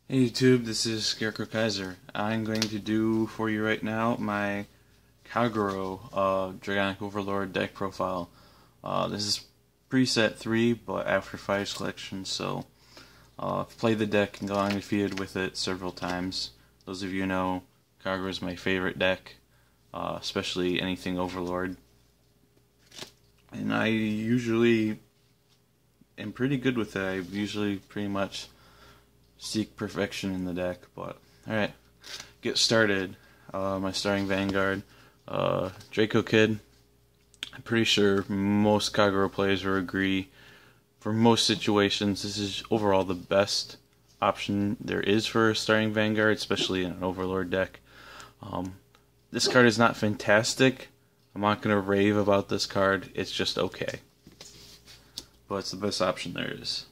Hey YouTube, this is Scarecrow Kaiser. I'm going to do for you right now my Kagero Dragonic Overlord deck profile. This is preset 3, but after 5 selections, so I've played the deck and gone undefeated with it several times. Those of you know Kagero is my favorite deck, especially anything Overlord. And I usually am pretty good with it. I usually pretty much seek perfection in the deck, but alright, get started. My starting Vanguard, Draco Kid. I'm pretty sure most Kagero players will agree, for most situations, this is overall the best option there is for a starting Vanguard, especially in an Overlord deck. This card is not fantastic. I'm not going to rave about this card, it's just okay. But it's the best option there is.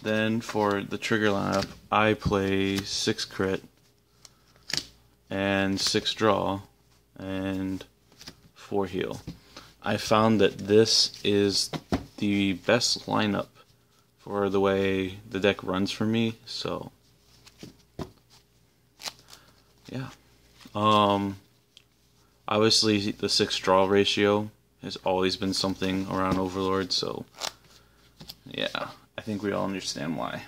Then for the trigger lineup, I play 6 crit and 6 draw and 4 heal. I found that this is the best lineup for the way the deck runs for me, so yeah. Obviously the 6 draw ratio has always been something around Overlord, so yeah, I think we all understand why.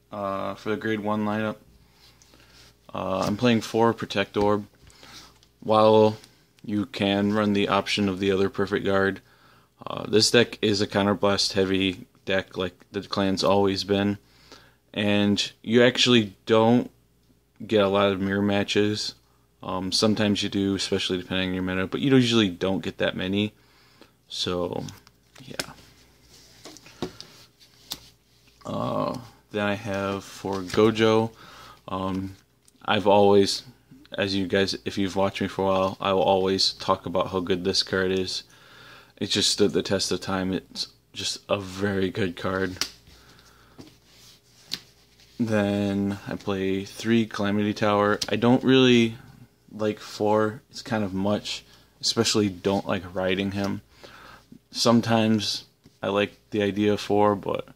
For the grade 1 lineup, I'm playing 4 Protect Orb. While you can run the option of the other Perfect Guard, this deck is a counterblast heavy deck like the clan's always been, and you actually don't get a lot of mirror matches. Sometimes you do, especially depending on your meta, but you usually don't get that many, so yeah. Then I have for Gojo, I've always, as you guys, if you've watched me for a while, I will always talk about how good this card is. It just stood the test of time. It's just a very good card. Then I play 3 Calamity Tower. I don't really like 4. It's kind of much, especially don't like riding him. Sometimes I like the idea of 4, but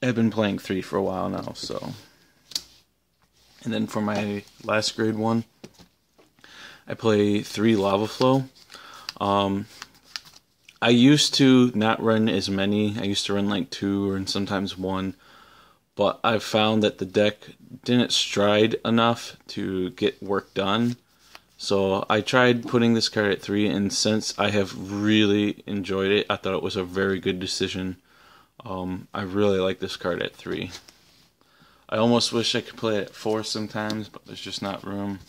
I've been playing 3 for a while now, so. And then for my last grade 1, I play 3 Lava Flow. I used to not run as many. I used to run like 2 or sometimes 1, but I've found that the deck didn't stride enough to get work done. So I tried putting this card at 3, and since I have really enjoyed it, I thought it was a very good decision. I really like this card at 3. I almost wish I could play it at 4 sometimes, but there's just not room.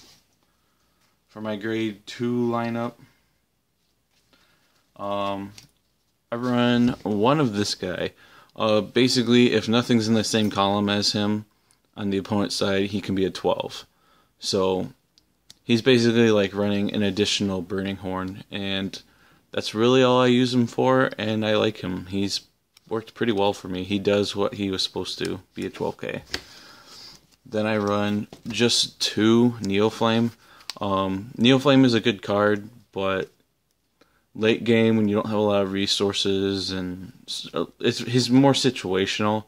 For my grade 2 lineup, I run 1 of this guy. Basically, if nothing's in the same column as him on the opponent's side, he can be a 12. So he's basically like running an additional Burning Horn, and that's really all I use him for, and I like him. He's worked pretty well for me. He does what he was supposed to, be a 12k. Then I run just 2 Neoflame. Neoflame is a good card, but late game when you don't have a lot of resources, and he's more situational.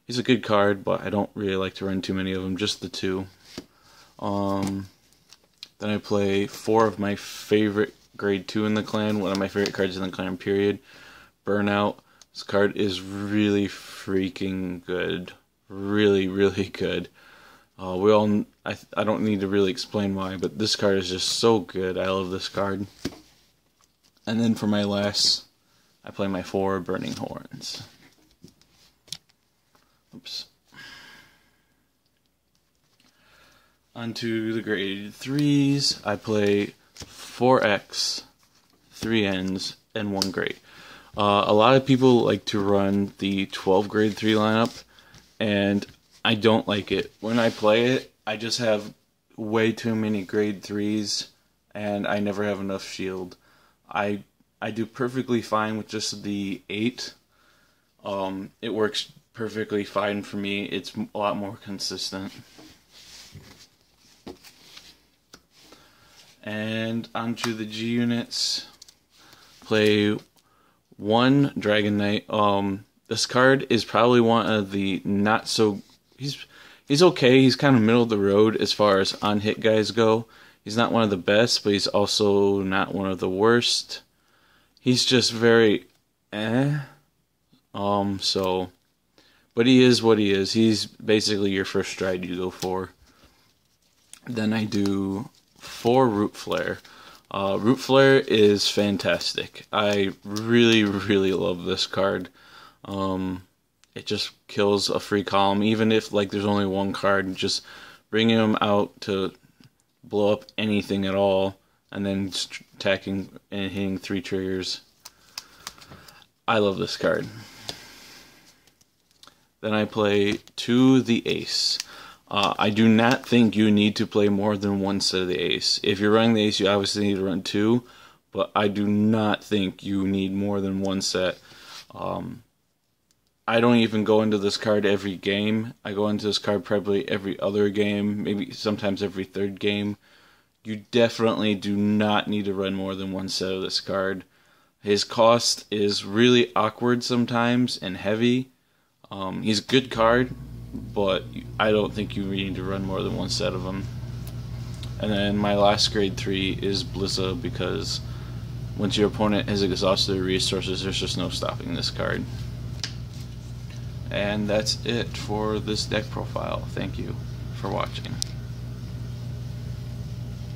He's a good card, but I don't really like to run too many of them, just the 2. Then I play 4 of my favorite grade 2 in the clan, one of my favorite cards in the clan period, Burnout. This card is really freaking good. Really, really good. I don't need to really explain why, but this card is just so good. I love this card. And then for my last, I play my 4 Burning Horns. Oops. Onto the grade 3s, I play 4X, 3 Ns, and 1 grade. A lot of people like to run the 12 grade 3 lineup, and I don't like it. When I play it, I just have way too many grade 3s, and I never have enough shield. I do perfectly fine with just the 8. It works perfectly fine for me. It's a lot more consistent. And onto the G units. Play 1 Dragon Knight. This card is probably one of the not so he's okay. He's kind of middle of the road as far as on hit guys go. He's not one of the best, but he's also not one of the worst. He's just very so, but he is what he is. He's basically your first stride you go for. Then I do 4 Root Flare. Root Flare is fantastic. I really, really love this card. It just kills a free column, even if like there's only one card. Just bringing him out to blow up anything at all, and then attacking and hitting 3 triggers. I love this card. Then I play to the Ace. I do not think you need to play more than 1 set of the Ace. If you're running the Ace, you obviously need to run 2, but I do not think you need more than 1 set. I don't even go into this card every game. I go into this card probably every other game, maybe sometimes every 3rd game. You definitely do not need to run more than 1 set of this card. His cost is really awkward sometimes and heavy. He's a good card, but I don't think you need to run more than 1 set of him. And then my last grade 3 is Blizza, because once your opponent has exhausted their resources, there's just no stopping this card. And that's it for this deck profile. Thank you for watching.